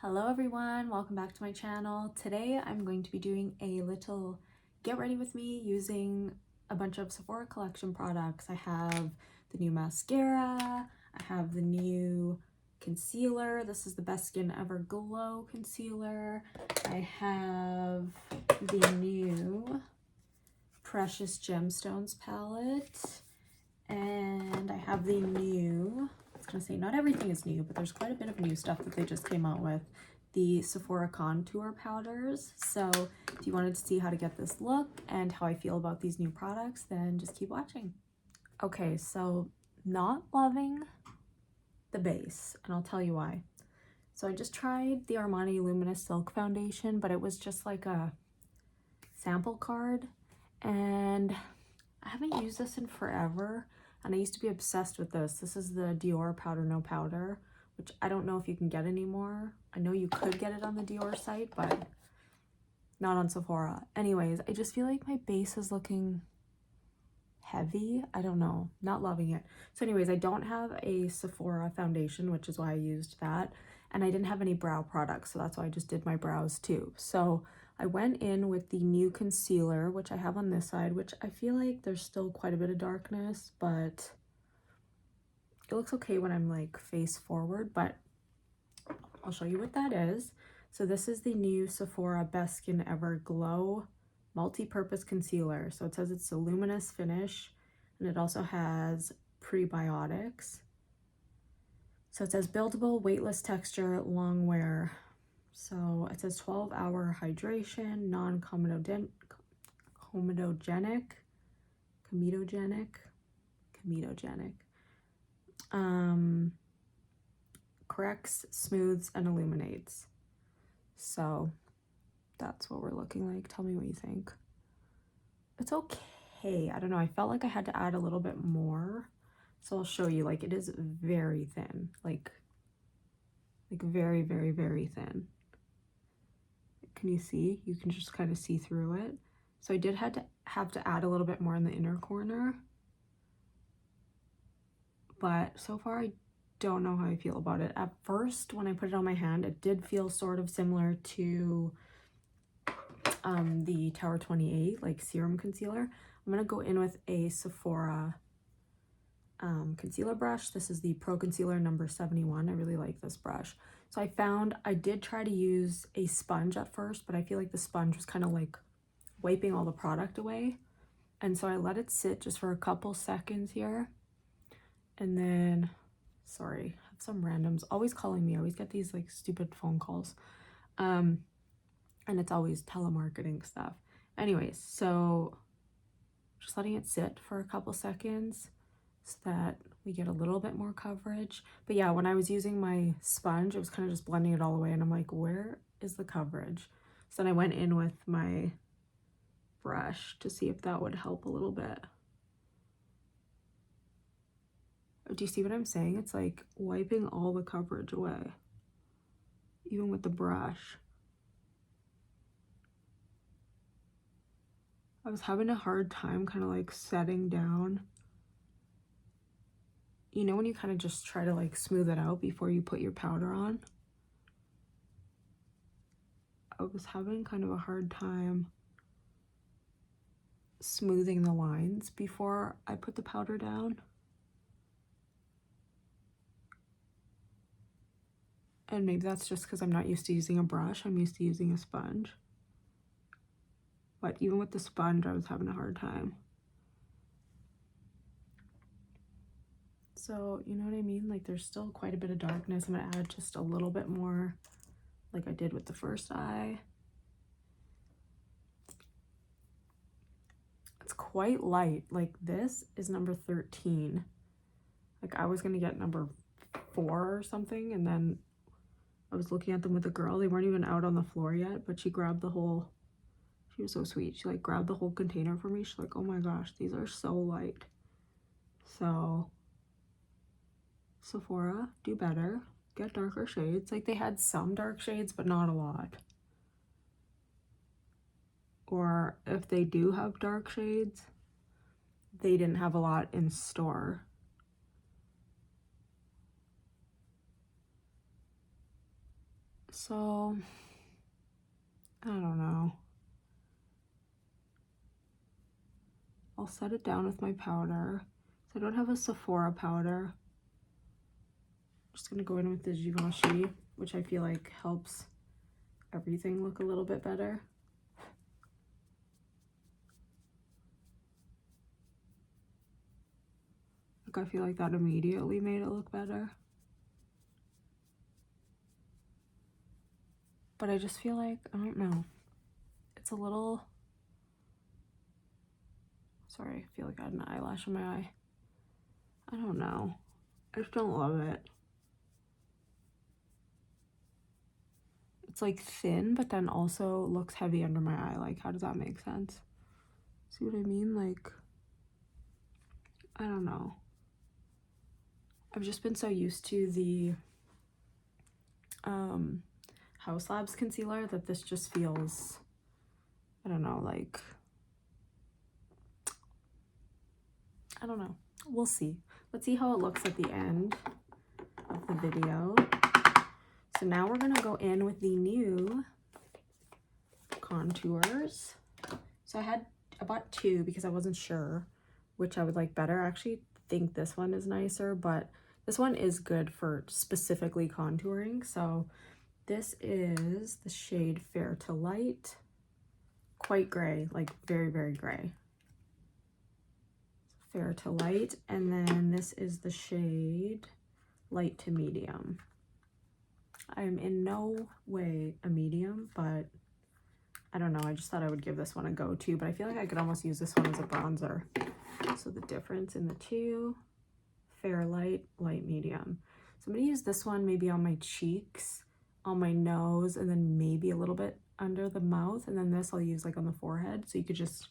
Hello everyone, welcome back to my channel. Today I'm going to be doing a little get ready with me using a bunch of Sephora Collection products. I have the new mascara, I have the new concealer. This is the Best Skin Ever Glow concealer. I have the new Precious Gemstones palette, and I have the new, I was gonna say not everything is new, but there's quite a bit of new stuff that they just came out with, the Sephora contour powders. So if you wanted to see how to get this look and how I feel about these new products, then just keep watching. Okay, so not loving the base, and I'll tell you why. So I just tried the Armani Luminous Silk Foundation, but it was just like a sample card, and I haven't used this in forever, and I used to be obsessed with this. This is the Dior Powder No Powder, which I don't know if you can get anymore. I know you could get it on the Dior site, but not on Sephora. Anyways, I just feel like my base is looking heavy. I don't know, not loving it. So anyways, I don't have a Sephora foundation, which is why I used that, and I didn't have any brow products, so that's why I just did my brows too. So I went in with the new concealer, which I have on this side, which I feel like there's still quite a bit of darkness, but it looks okay when I'm like face forward, but I'll show you what that is. So this is the new Sephora Best Skin Ever Glow multi-purpose concealer. So it says it's a luminous finish, and it also has prebiotics. So it says buildable, weightless texture, long wear. So it says 12-hour hydration, non-comedogenic, corrects, smooths, and illuminates. So that's what we're looking like. Tell me what you think. It's okay. I don't know. I felt like I had to add a little bit more. So I'll show you. Like, it is very thin. Like very, very, very thin. Can you see? You can just kind of see through it. So I did have to add a little bit more in the inner corner. But so far, I don't know how I feel about it. At first, when I put it on my hand, it did feel sort of similar to the Tower 28, like serum concealer. I'm going to go in with a Sephora concealer brush. This is the Pro Concealer number 71. I really like this brush. So I did try to use a sponge at first, but I feel like the sponge was kind of like wiping all the product away. And so I let it sit just for a couple seconds here. And then, sorry, I have some randoms always calling me. I always get these like stupid phone calls. And it's always telemarketing stuff. Anyways, so just letting it sit for a couple seconds so that we get a little bit more coverage. But yeah, when I was using my sponge, it was kind of just blending it all away, and I'm like, where is the coverage? So then I went in with my brush to see if that would help a little bit. Do you see what I'm saying? It's like wiping all the coverage away, even with the brush. I was having a hard time kind of like setting down. You know when you kind of just try to like smooth it out before you put your powder on? I was having kind of a hard time smoothing the lines before I put the powder down. And maybe that's just because I'm not used to using a brush. I'm used to using a sponge. But even with the sponge, I was having a hard time. So, you know what I mean? Like, there's still quite a bit of darkness. I'm going to add just a little bit more like I did with the first eye. It's quite light. Like, this is number 13. Like, I was going to get number 4 or something, and then I was looking at them with a girl. They weren't even out on the floor yet, but she grabbed the whole, she was so sweet. She like grabbed the whole container for me. She's like, oh my gosh, these are so light. So Sephora, do better. Get darker shades. Like, they had some dark shades, but not a lot. Or if they do have dark shades, they didn't have a lot in store. So, I don't know. I'll set it down with my powder. So I don't have a Sephora powder. I'm just gonna go in with the Givenchy, which I feel like helps everything look a little bit better. Like I feel like that immediately made it look better. But I just feel like, I don't know. It's a little, sorry, I feel like I had an eyelash in my eye. I don't know. I just don't love it. It's like thin, but then also looks heavy under my eye. Like, how does that make sense? See what I mean? Like, I don't know. I've just been so used to the House Labs concealer that this just feels, I don't know, like, I don't know. We'll see. Let's see how it looks at the end of the video. So now we're gonna go in with the new contours. So I bought two because I wasn't sure which I would like better. I actually think this one is nicer, but this one is good for specifically contouring. So this is the shade Fair to Light, quite gray, like very, very gray. Fair to Light, and then this is the shade Light to Medium. I'm in no way a medium, but I don't know, I just thought I would give this one a go too, but I feel like I could almost use this one as a bronzer. So the difference in the two, Fair Light, Light Medium. So I'm gonna use this one maybe on my cheeks, on my nose, and then maybe a little bit under the mouth, and then this I'll use like on the forehead, so you could just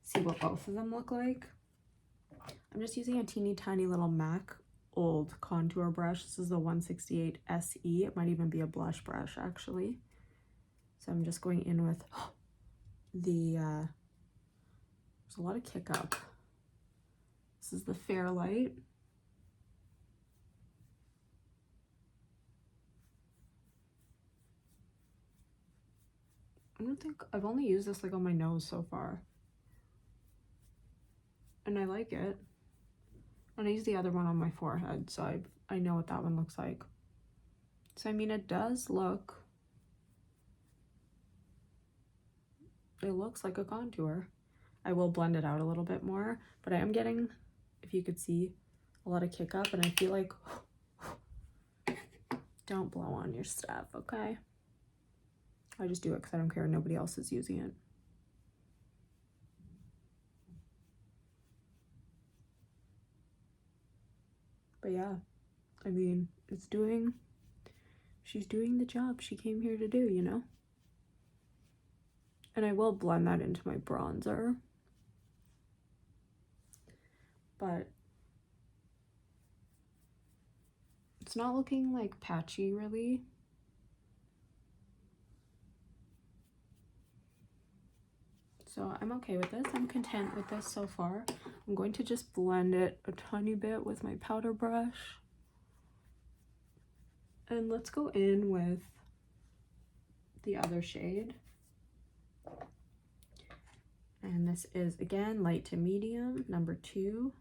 see what both of them look like. I'm just using a teeny tiny little MAC old contour brush. This is the 168 SE. It might even be a blush brush actually. So I'm just going in with the, there's a lot of kick up. This is the Fair Light. I don't think, I've only used this like on my nose so far. And I like it. And I use the other one on my forehead, so I know what that one looks like. So I mean, it does look, it looks like a contour. I will blend it out a little bit more, but I am getting, if you could see, a lot of kick up, and I feel like, don't blow on your stuff, okay? I just do it because I don't care, nobody else is using it. But yeah, I mean, she's doing the job she came here to do, you know? And I will blend that into my bronzer. But it's not looking like patchy really. So I'm okay with this. I'm content with this so far. I'm going to just blend it a tiny bit with my powder brush. And let's go in with the other shade. And this is, again, Light to Medium, number 2.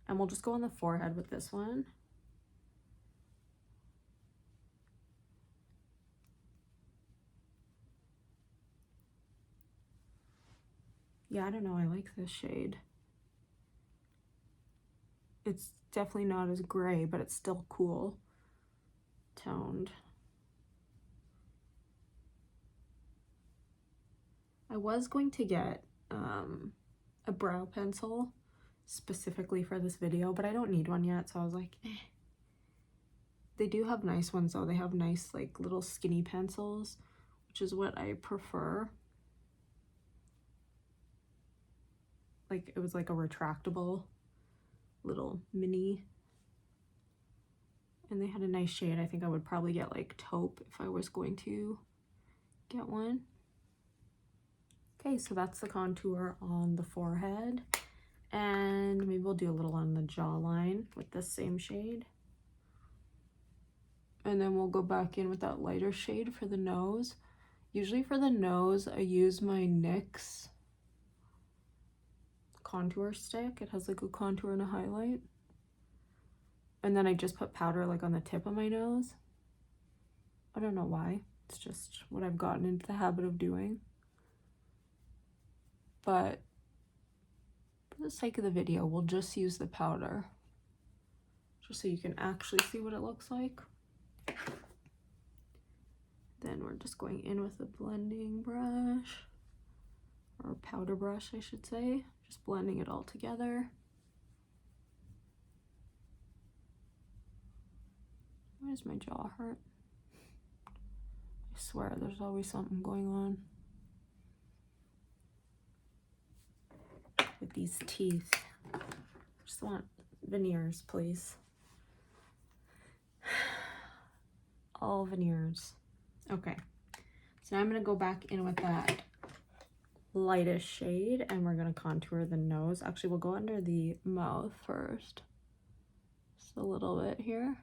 And we'll just go on the forehead with this one. Yeah, I don't know, I like this shade. It's definitely not as gray, but it's still cool toned. I was going to get a brow pencil specifically for this video, but I don't need one yet, so I was like, eh. They do have nice ones though. They have nice like little skinny pencils, which is what I prefer. Like it was like a retractable little mini, and they had a nice shade. I think I would probably get like Taupe if I was going to get one. Okay, so that's the contour on the forehead, and maybe we'll do a little on the jawline with this same shade. And then we'll go back in with that lighter shade for the nose. Usually for the nose, I use my NYX contour stick. It has like a contour and a highlight. And then I just put powder like on the tip of my nose. I don't know why. It's just what I've gotten into the habit of doing. But for the sake of the video, we'll just use the powder. Just so you can actually see what it looks like. Then we're just going in with a blending brush. Or a powder brush, I should say. Just blending it all together. Why does my jaw hurt? I swear there's always something going on with these teeth. Just want veneers, please. All veneers. Okay, so now I'm gonna go back in with that lightest shade and we're gonna contour the nose. Actually, we'll go under the mouth first. Just a little bit here.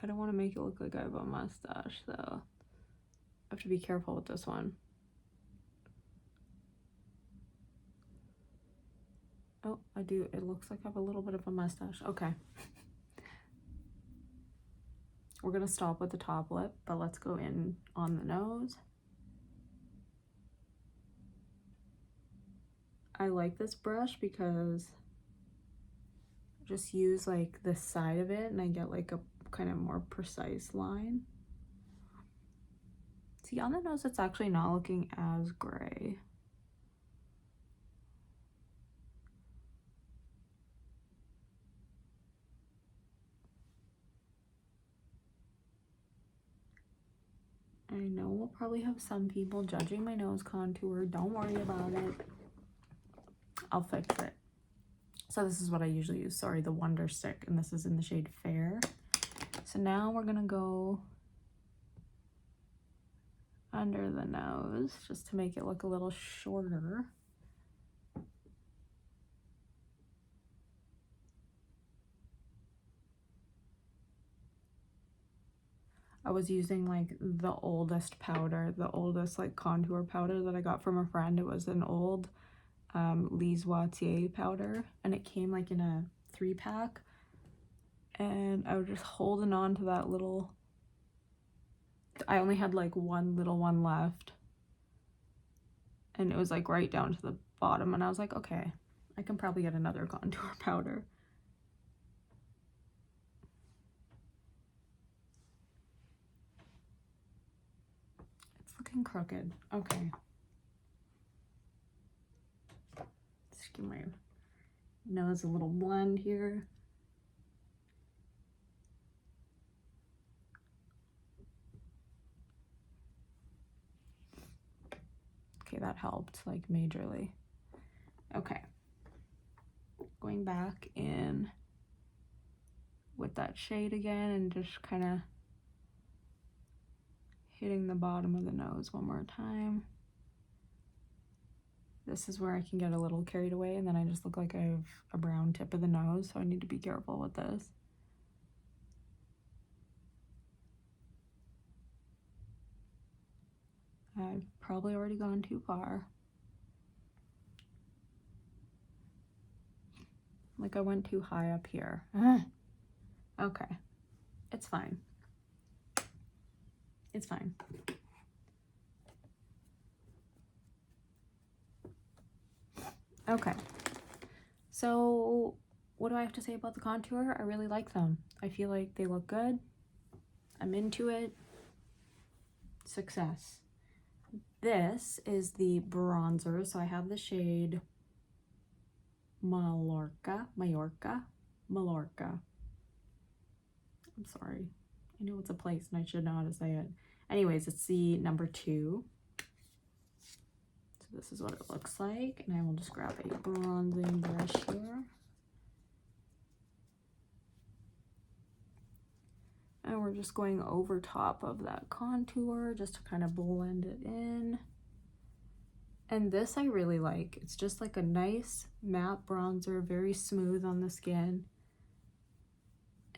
I don't want to make it look like I have a mustache, though. I have to be careful with this one. Oh, I do. It looks like I have a little bit of a mustache. Okay. We're going to stop with the top lip, but let's go in on the nose. I like this brush because I just use like the side of it and I get like a kind of more precise line. See, on the nose, it's actually not looking as gray. I know we'll probably have some people judging my nose contour. Don't worry about it. I'll fix it. So this is what I usually use. Sorry, the Wonder Stick, and this is in the shade Fair. So now we're gonna go under the nose just to make it look a little shorter. I was using like the oldest powder, the oldest like contour powder that I got from a friend. It was an old Lise Watier powder and it came like in a 3-pack. And I was just holding on to that little, I only had like one little one left. And it was like right down to the bottom. And I was like, okay, I can probably get another contour powder. It's looking crooked. Okay. Let's give my nose a little blend here. Okay, that helped like majorly. Okay, going back in with that shade again and just kind of hitting the bottom of the nose one more time. This is where I can get a little carried away and then I just look like I have a brown tip of the nose, so I need to be careful with this. I've probably already gone too far. Like I went too high up here. Okay, it's fine. It's fine. Okay, so what do I have to say about the contour? I really like them. I feel like they look good. I'm into it. Success. This is the bronzer, so I have the shade Mallorca. I'm sorry. I know it's a place and I should know how to say it. Anyways, it's the number 2. So this is what it looks like. And I will just grab a bronzing brush here. And we're just going over top of that contour just to kind of blend it in. And this I really like. It's just like a nice matte bronzer, very smooth on the skin.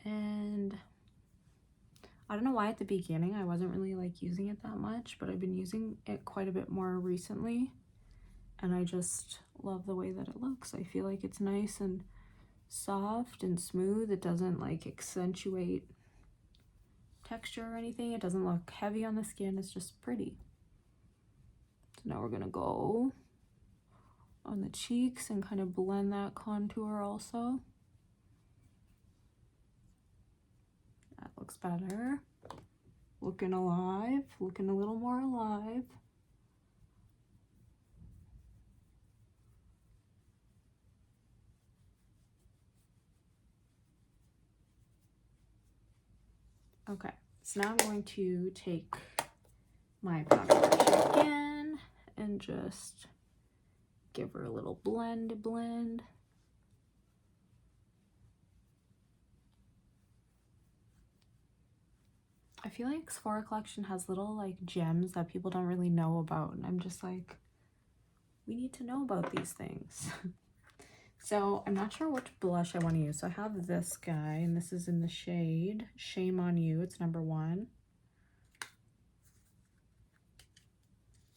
And I don't know why at the beginning I wasn't really like using it that much, but I've been using it quite a bit more recently. And I just love the way that it looks. I feel like it's nice and soft and smooth. It doesn't like accentuate texture or anything. It doesn't look heavy on the skin. It's just pretty. So now we're gonna go on the cheeks and kind of blend that contour also. That looks better. Looking alive, looking a little more alive. Okay, so now I'm going to take my powder brush again and just give her a little blend. I feel like Sephora Collection has little like gems that people don't really know about, and I'm just like, we need to know about these things. So I'm not sure which blush I want to use. So I have this guy, and this is in the shade Shame on You. It's number 1.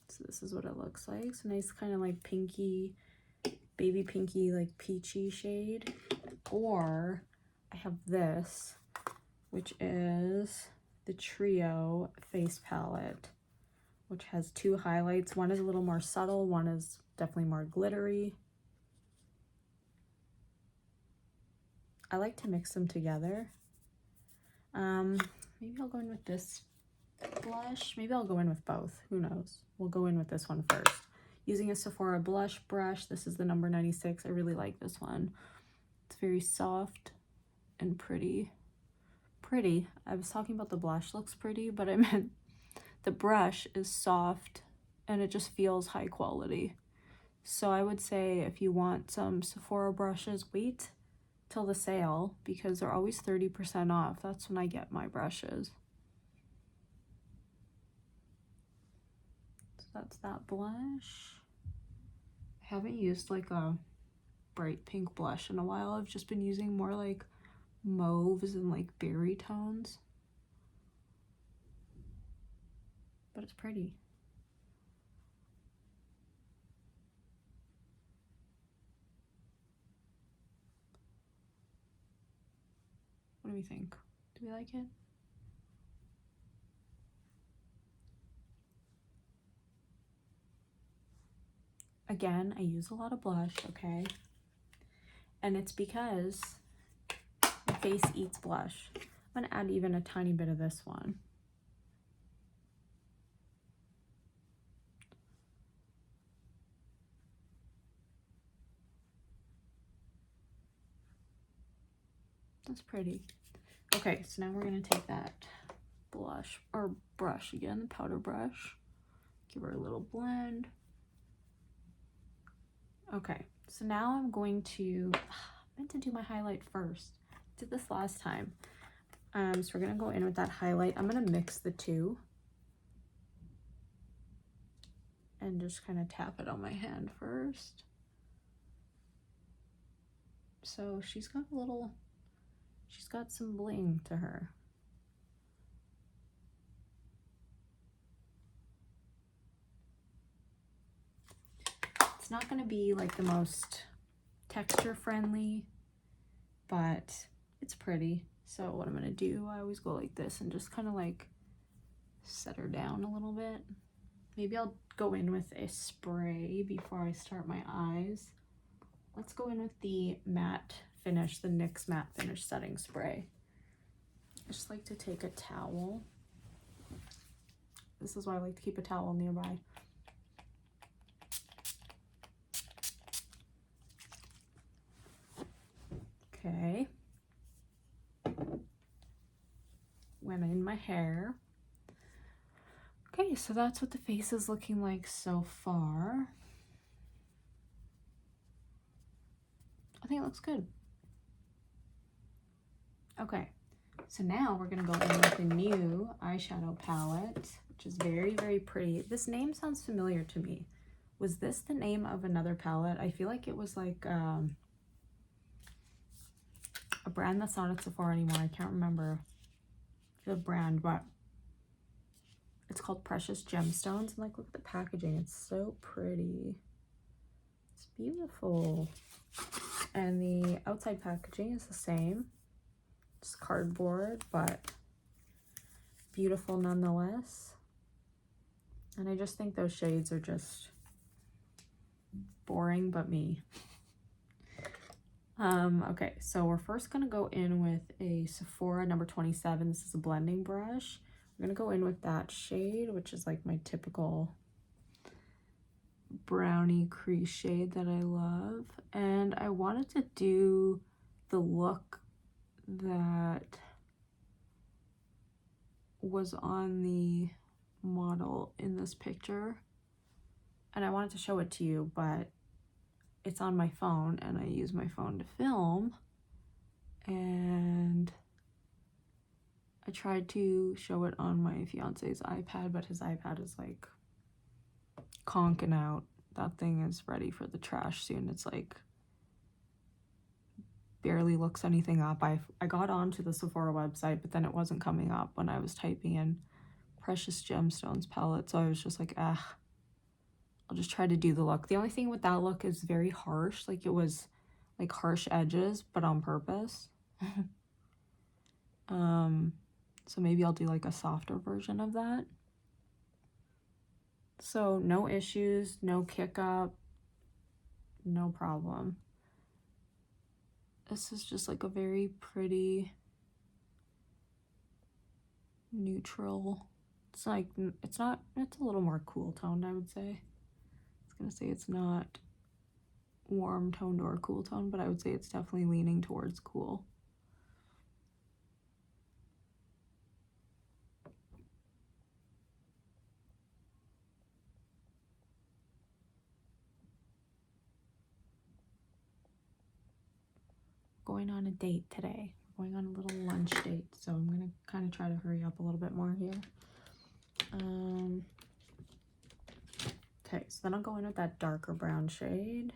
So this is what it looks like. It's a nice kind of like pinky, baby pinky, like peachy shade. Or I have this, which is the Trio Face Palette, which has 2 highlights. One is a little more subtle, one is definitely more glittery. I like to mix them together. Maybe I'll go in with this blush. Maybe I'll go in with both. Who knows? We'll go in with this one first. Using a Sephora blush brush. This is the number 96. I really like this one. It's very soft and pretty. I was talking about the blush looks pretty, but I meant the brush is soft and it just feels high quality. So I would say if you want some Sephora brushes, wait till the sale because they're always 30% off. That's when I get my brushes. So that's that blush. I haven't used like a bright pink blush in a while. I've just been using more like mauves and like berry tones. But it's pretty. What do we think? Do we like it? Again, I use a lot of blush, okay? And it's because my face eats blush. I'm gonna add even a tiny bit of this one. That's pretty. Okay, so now we're gonna take that blush, or brush again, the powder brush. Give her a little blend. Okay, so now I'm going to, I meant to do my highlight first. Did this last time. So we're gonna go in with that highlight. I'm gonna mix the two. And just kind of tap it on my hand first. So she's got a little, she's got some bling to her. It's not going to be like the most texture friendly, but it's pretty. So what I'm going to do, I always go like this and just kind of like set her down a little bit. Maybe I'll go in with a spray before I start my eyes. Let's go in with the matte finish, the NYX matte finish setting spray. I just like to take a towel. This is why I like to keep a towel nearby. Okay. Went in my hair. Okay, so that's what the face is looking like so far. I think it looks good. Okay, so now we're gonna go in with the new eyeshadow palette, which is very, very pretty. This name sounds familiar to me. Was this the name of another palette? I feel like it was like a brand that's not at Sephora anymore. I can't remember the brand, but it's called Precious Gemstones. And like, look at the packaging. It's so pretty. It's beautiful. And the outside packaging is the same. It's cardboard, but beautiful nonetheless. And I just think those shades are just boring, but me. Okay, so we're first gonna go in with a Sephora number 27. This is a blending brush. We're gonna go in with that shade, which is like my typical brownie crease shade that I love. And I wanted to do the look that was on the model in this picture. And I wanted to show it to you, but it's on my phone and I use my phone to film. And I tried to show it on my fiance's iPad, but his iPad is like conking out. That thing is ready for the trash soon. It's like barely looks anything up. I got onto the Sephora website, but then it wasn't coming up when I was typing in Precious Gemstones palette. So I was just like, ah, I'll just try to do the look. The only thing with that look is very harsh. Like, it was like harsh edges, but on purpose. So maybe I'll do like a softer version of that. So no issues, no kick up, no problem. This is just like a very pretty neutral. It's like, it's a little more cool toned, I would say. I was gonna say it's not warm toned or cool toned, but I would say it's definitely leaning towards cool. Going on a date today. We're going on a little lunch date, so I'm gonna kind of try to hurry up a little bit more here. Okay, so then I'll go in with that darker brown shade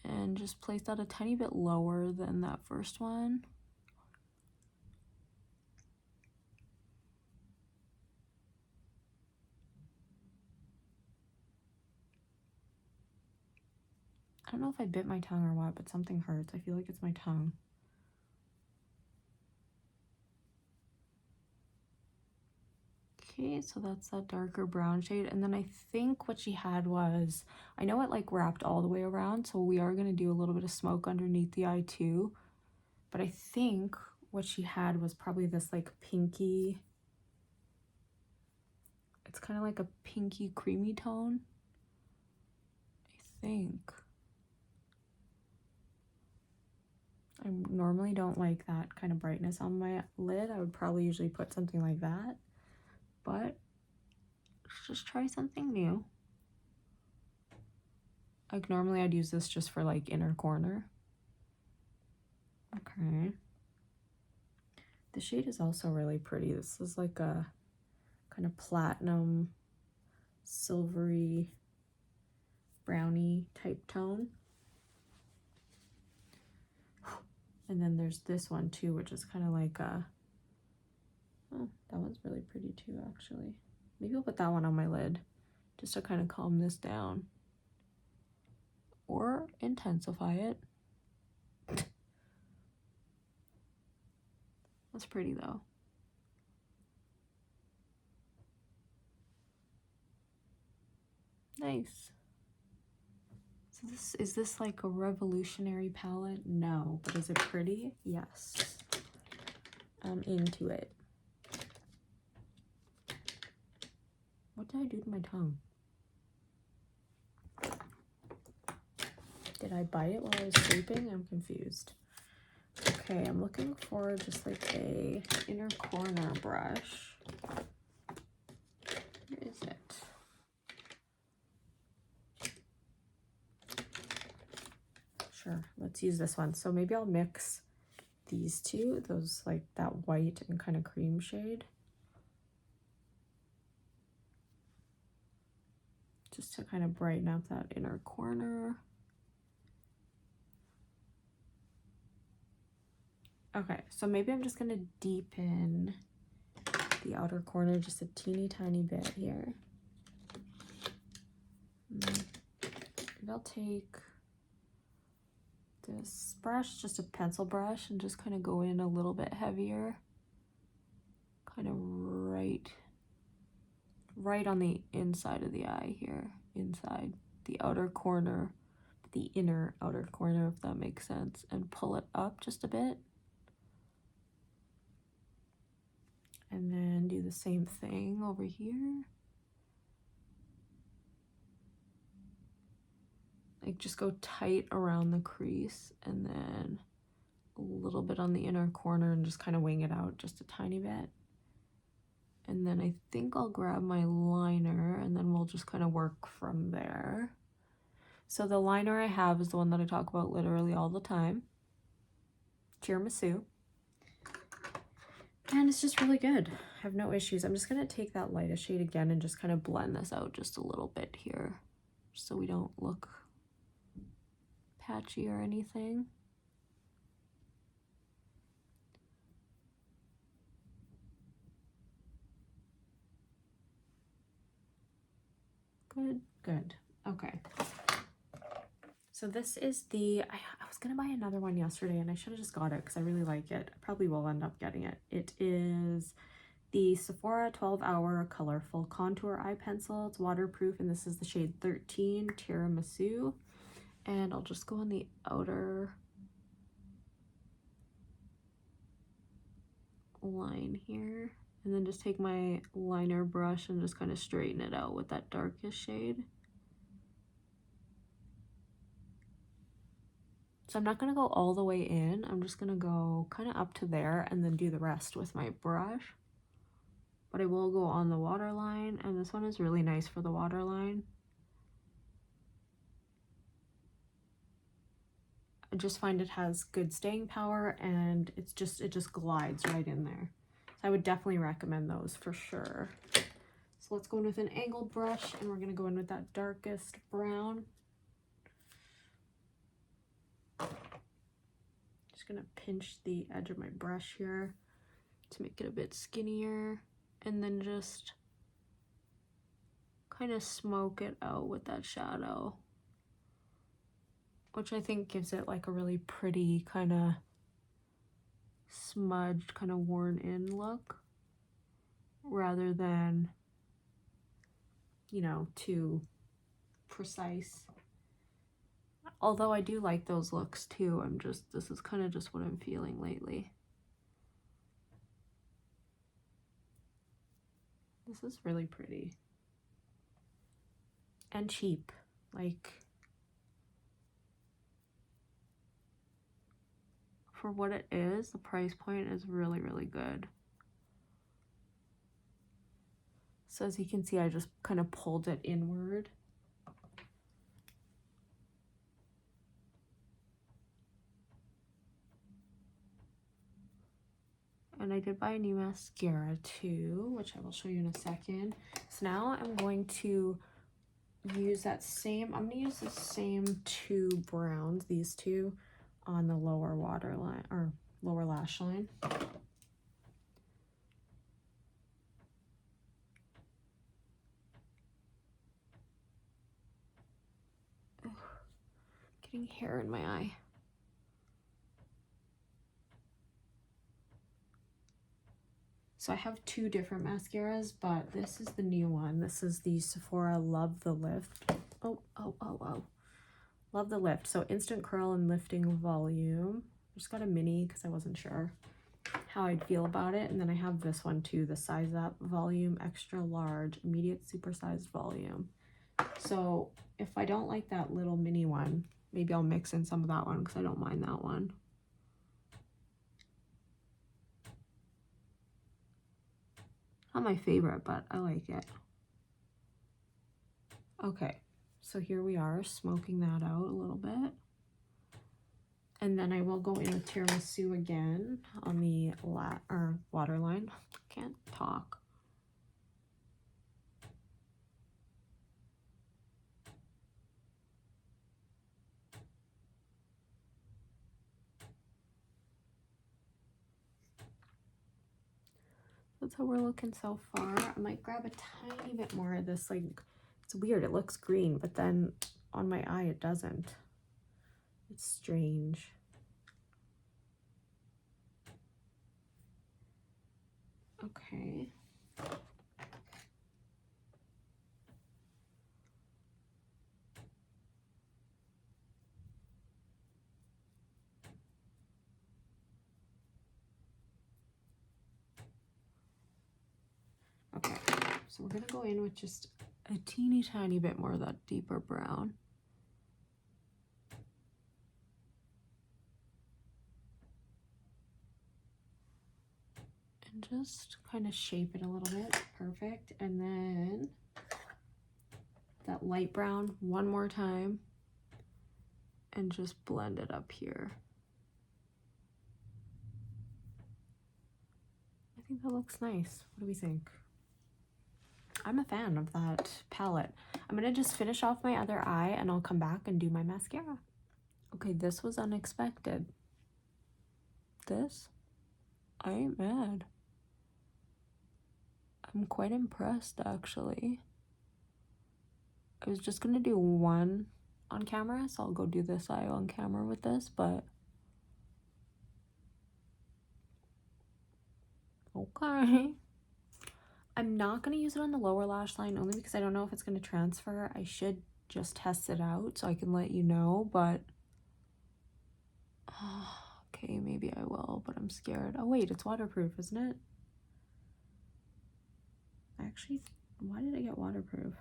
and just place that a tiny bit lower than that first one. I don't know if I bit my tongue or what, but something hurts. I feel like it's my tongue. Okay, so that's that darker brown shade. And then I think what she had was, I know it like wrapped all the way around, so we are gonna do a little bit of smoke underneath the eye too. But I think what she had was probably this like pinky, it's kind of like a pinky creamy tone, I think. I normally don't like that kind of brightness on my lid. I would probably usually put something like that, but let's just try something new. Like, normally I'd use this just for like inner corner. Okay. The shade is also really pretty. This is like a kind of platinum, silvery, brownie type tone. And then there's this one too, which is kind of like a, oh, that one's really pretty too, actually. Maybe I'll put that one on my lid just to kind of calm this down. Or intensify it. That's pretty though. Nice. So is this like a revolutionary palette? No, but is it pretty? Yes. I'm into it. What did I do to my tongue? Did I bite it while I was sleeping? I'm confused. Okay, I'm looking for just like a inner corner brush. Where is it? Sure, let's use this one. So maybe I'll mix these two, those like that white and kind of cream shade. just to kind of brighten up that inner corner. Okay, so maybe I'm just gonna deepen the outer corner just a teeny tiny bit here. Maybe I'll take this brush, just a pencil brush, and just kind of go in a little bit heavier, kind of right on the inside of the eye here, inside the outer corner, the inner outer corner, if that makes sense, and pull it up just a bit. And then do the same thing over here. Like just go tight around the crease and then a little bit on the inner corner and just kind of wing it out just a tiny bit. And then I think I'll grab my liner and then we'll just kind of work from there. So the liner I have is the one that I talk about literally all the time. Tiramisu. And it's just really good. I have no issues. I'm just going to take that lightest shade again and just kind of blend this out just a little bit here, just so we don't look patchy or anything. Good, good. Okay. So this is the, I was going to buy another one yesterday and I should have just got it because I really like it. I probably will end up getting it. It is the Sephora 12-Hour Colorful Contour Eye Pencil. It's waterproof and this is the shade 13 Tiramisu. And I'll just go on the outer line here. And then just take my liner brush and just kind of straighten it out with that darkest shade. So I'm not going to go all the way in. I'm just going to go kind of up to there and then do the rest with my brush. But I will go on the waterline, and this one is really nice for the waterline. I just find it has good staying power and it just glides right in there. So I would definitely recommend those for sure. So let's go in with an angled brush and we're going to go in with that darkest brown. Just going to pinch the edge of my brush here to make it a bit skinnier and then just kind of smoke it out with that shadow, which I think gives it like a really pretty kind of smudged, kind of worn in look rather than, you know, too precise. Although I do like those looks too. This is kind of just what I'm feeling lately. This is really pretty and cheap. Like, for what it is, the price point is really, really good. So as you can see, I just kind of pulled it inward. And I did buy a new mascara too, which I will show you in a second. So now I'm going to use that same, I'm going to use the same two browns, these two, on the lower waterline, or lower lash line. Ugh, getting hair in my eye. So I have two different mascaras, but this is the new one. This is the Sephora Love the Lift. Oh. Love the Lift. So instant curl and lifting volume. I just got a mini because I wasn't sure how I'd feel about it. And then I have this one too, the Size Up Volume Extra Large Immediate Supersized Volume. So if I don't like that little mini one, maybe I'll mix in some of that one because I don't mind that one. Not my favorite, but I like it. Okay, so here we are, smoking that out a little bit. And then I will go in with Tiramisu again on the waterline. Can't talk. that's how we're looking so far. I might grab a tiny bit more of this. Like, it's weird, it looks green, but then on my eye it doesn't. It's strange. Okay. Okay, so we're gonna go in with just a teeny tiny bit more of that deeper brown. And just kind of shape it a little bit. Perfect. And then that light brown one more time and just blend it up here. I think that looks nice. What do we think? I'm a fan of that palette. I'm gonna just finish off my other eye and I'll come back and do my mascara. Okay, this was unexpected. This? I ain't mad. I'm quite impressed, actually. I was just gonna do one on camera, so I'll go do this eye on camera with this, but okay. I'm not going to use it on the lower lash line only because I don't know if it's going to transfer. I should just test it out so I can let you know, but okay, maybe I will, but I'm scared. Oh wait, it's waterproof, isn't it? Actually, why did I get waterproof?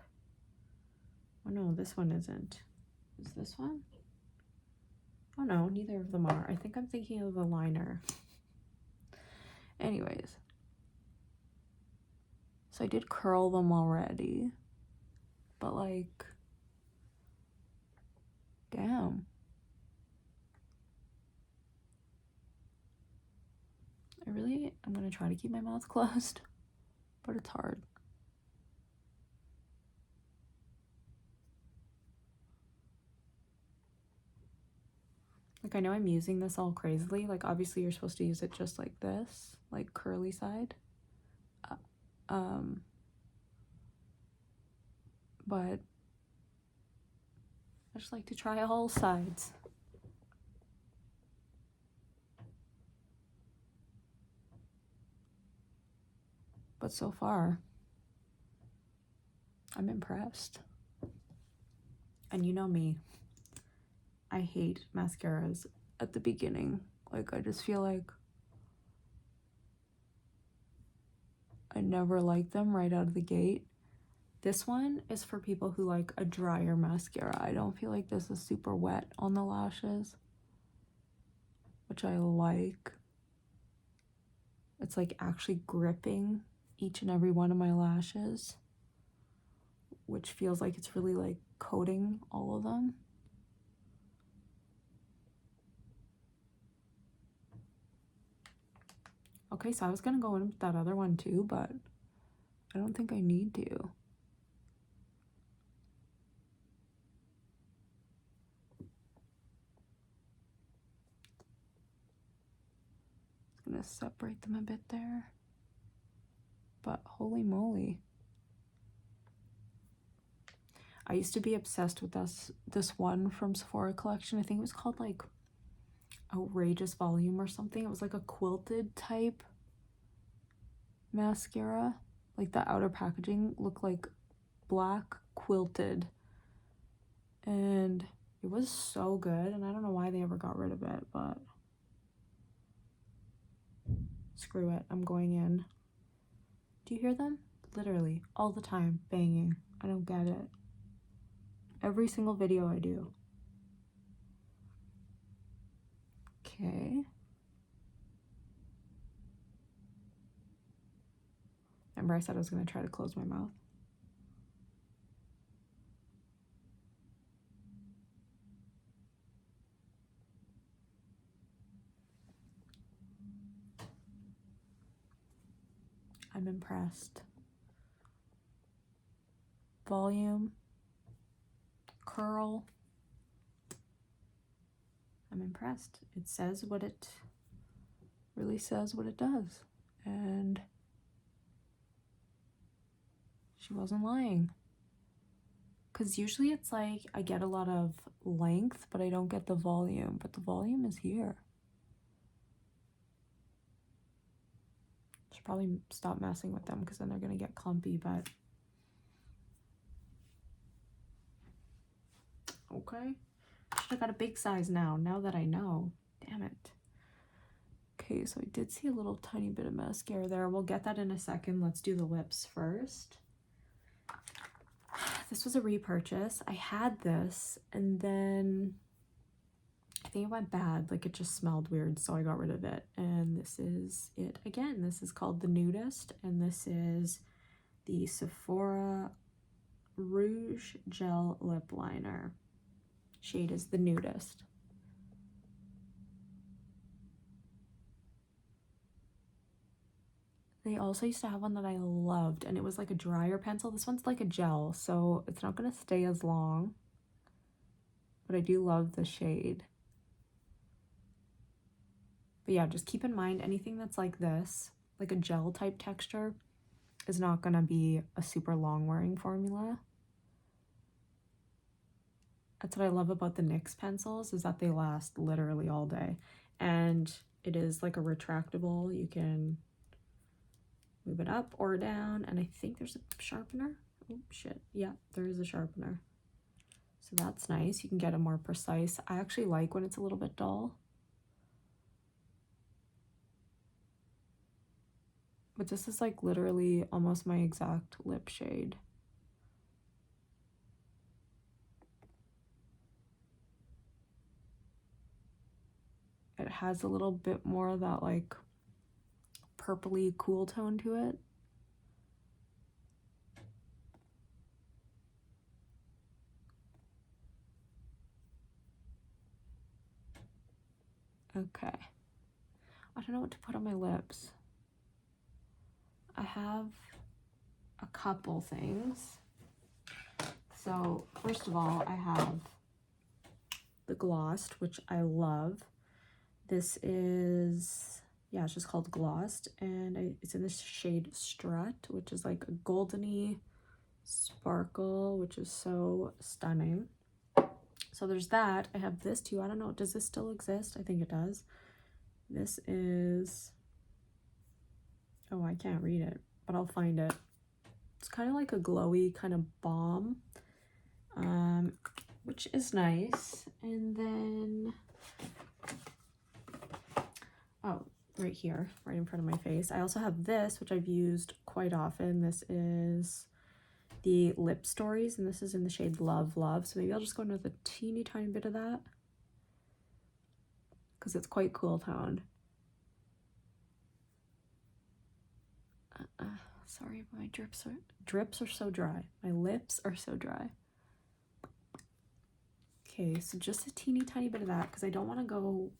Oh no, this one isn't. Is this one? Oh no, neither of them are. I think I'm thinking of the liner. Anyways. So I did curl them already, but like, damn. I'm gonna try to keep my mouth closed, but it's hard. Like, I know I'm using this all crazily. Like, obviously you're supposed to use it just like this, like curly side. But I just like to try all sides. But so far, I'm impressed. And you know me, I hate mascaras at the beginning. Like, I just feel like I never like them right out of the gate. This one is for people who like a drier mascara. I don't feel like this is super wet on the lashes, which I like. It's like actually gripping each and every one of my lashes, which feels like it's really like coating all of them. Okay, so I was gonna go in with that other one too, but I don't think I need to. Just gonna separate them a bit there. But holy moly. I used to be obsessed with this one from Sephora Collection. I think it was called like Outrageous Volume or something. It was like a quilted type mascara. Like the outer packaging looked like black quilted. And it was so good. And I don't know why they ever got rid of it, but screw it. I'm going in. Do you hear them? Literally all the time banging. I don't get it. Every single video I do. Okay. Remember I said I was going to try to close my mouth? I'm impressed. Volume. Curl. I'm impressed. It says what it really says what it does. And She wasn't lying. Because usually it's like I get a lot of length, but I don't get the volume. But the volume is here. Should probably stop messing with them because then they're going to get clumpy, but... Okay. Should have got a big size now that I know. Damn it. Okay, so I did see a little tiny bit of mascara there. We'll get that in a second. Let's do the lips first. This was a repurchase. I had this and then I think it went bad. Like it just smelled weird, so I got rid of it. And this is it again. This is called the Nudist, and this is the Sephora Rouge Gel Lip Liner. Shade is the Nudist. They also used to have one that I loved, and it was like a drier pencil. This one's like a gel, so it's not going to stay as long. But I do love the shade. But yeah, just keep in mind, anything that's like this, like a gel type texture, is not going to be a super long wearing formula. That's what I love about the NYX pencils, is that they last literally all day. And it is like a retractable. You can move it up or down, and I think there's a sharpener. Oh shit, yeah, there is a sharpener, so that's nice. You can get a more precise. I actually like when it's a little bit dull, but this is like literally almost my exact lip shade. It has a little bit more of that like purpley cool tone to it. Okay. I don't know what to put on my lips. I have a couple things. So first of all, I have the Glossed, which I love. This is, yeah, it's just called Glossed, and it's in this shade Strut, which is like a goldeny sparkle, which is so stunning. So there's that. I have this too. I don't know, does this still exist? I think it does. This is, oh, I can't read it, but I'll find it. It's kind of like a glowy kind of balm, which is nice. And then, oh, right here, right in front of my face, I also have this, which I've used quite often. This is the Lip Stories, and this is in the shade Love Love. So maybe I'll just go in with a teeny tiny bit of that, because it's quite cool toned. Sorry, my drips are so dry. My lips are so dry. Okay, so just a teeny tiny bit of that, because I don't want to go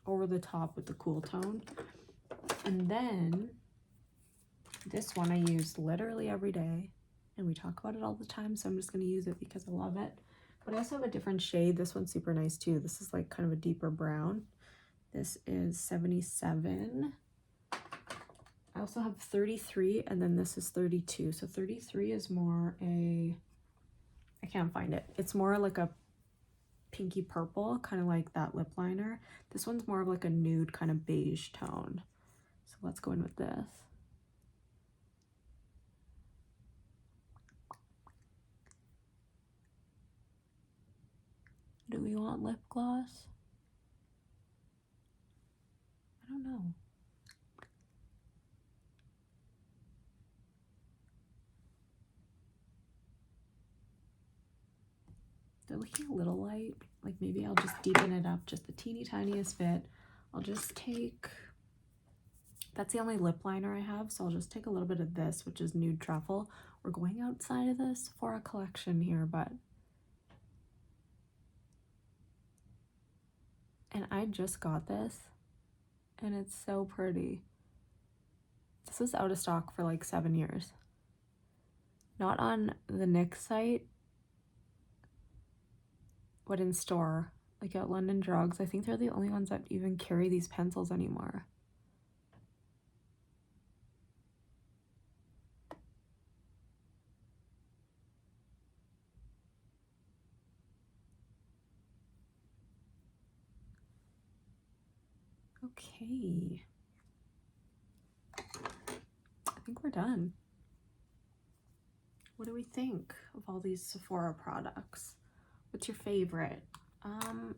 over the top with the cool tone. And then this one I use literally every day, and we talk about it all the time, so I'm just going to use it because I love it. But I also have a different shade. This one's super nice too. This is like kind of a deeper brown. This is 77. I also have 33, and then this is 32. So 33 is more a, I can't find it. It's more like a pinky purple, kind of like that lip liner. This one's more of like a nude kind of beige tone. So let's go in with this. Do we want lip gloss? I don't know. They're looking a little light. Like maybe I'll just deepen it up just the teeny tiniest bit. I'll just take, that's the only lip liner I have, so I'll just take a little bit of this, which is Nude Truffle. We're going outside of the Sephora Collection here, but, and I just got this, and it's so pretty. This was out of stock for like 7 years. Not on the NYX site, but in store, like at London Drugs. I think they're the only ones that even carry these pencils anymore. Okay. I think we're done. What do we think of all these Sephora products? What's your favorite?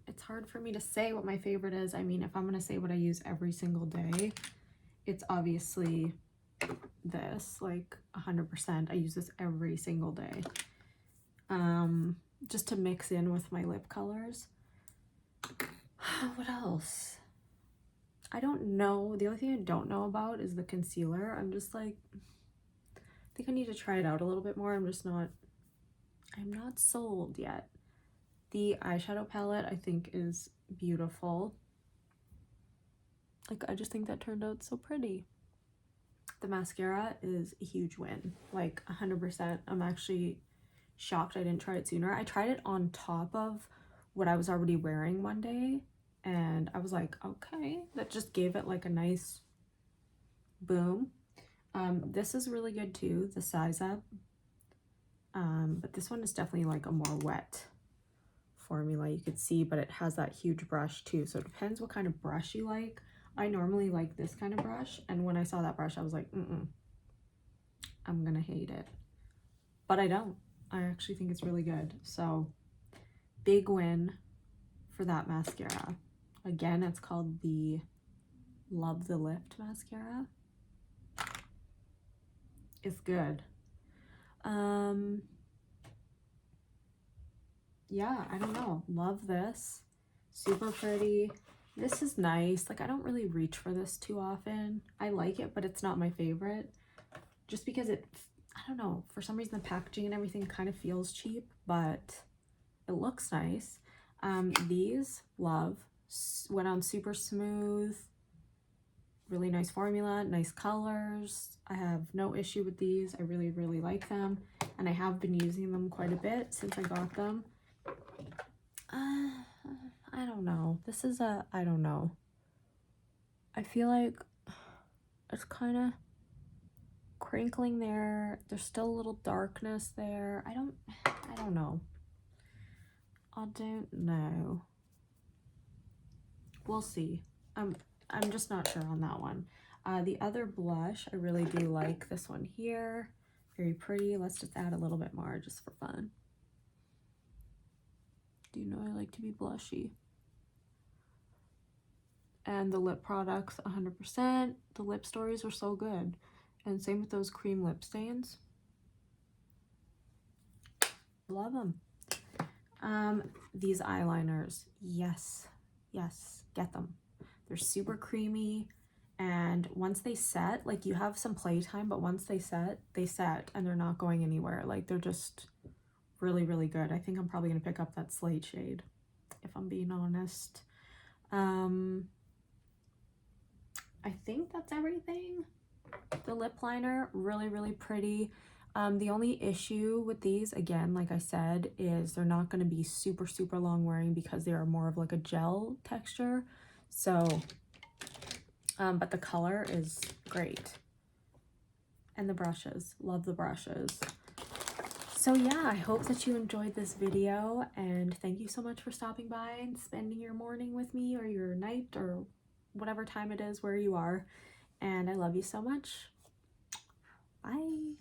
It's hard for me to say what my favorite is. I mean, if I'm gonna say what I use every single day, it's obviously this, like 100%. I use this every single day. Just to mix in with my lip colors. What else? I don't know. The only thing I don't know about is the concealer. I'm just like, I think I need to try it out a little bit more. I'm not sold yet. The eyeshadow palette I think is beautiful. Like, I just think that turned out so pretty. The mascara is a huge win, like 100%. I'm actually shocked I didn't try it sooner. I tried it on top of what I was already wearing one day, and I was like, okay, that just gave it like a nice boom. This is really good too, the Size Up. But this one is definitely like a more wet formula, you could see, but it has that huge brush too, so it depends what kind of brush you like. I normally like this kind of brush, and when I saw that brush I was like, I'm gonna hate it, but I don't. I actually think it's really good, so big win for that mascara. Again, it's called the Love the Lift mascara. It's good. Yeah, I don't know, love this, super pretty. This is nice. Like, I don't really reach for this too often. I like it, but it's not my favorite, just because it, I don't know, for some reason the packaging and everything kind of feels cheap, but it looks nice. These, love, went on super smooth, really nice formula, nice colors. I have no issue with these. I really, really like them, and I have been using them quite a bit since I got them. I don't know. This is a, I don't know. I feel like it's kind of crinkling there. There's still a little darkness there. I don't know. I don't know. We'll see. I'm just not sure on that one. The other blush, I really do like this one here. Very pretty. Let's just add a little bit more just for fun. Do you know I like to be blushy? And the lip products, 100%. The lip stories are so good. And same with those cream lip stains. Love them. These eyeliners, yes, get them. They're super creamy, and once they set, like, you have some playtime, but once they set, and they're not going anywhere. Like, they're just really, really good. I think I'm probably gonna pick up that Slate shade, if I'm being honest. I think that's everything. The lip liner, really, really pretty. The only issue with these, again, like I said, is they're not going to be super, super long wearing because they are more of like a gel texture. So, but the color is great. And the brushes, love the brushes. So yeah, I hope that you enjoyed this video, and thank you so much for stopping by and spending your morning with me, or your night, or whatever time it is where you are. And I love you so much. Bye.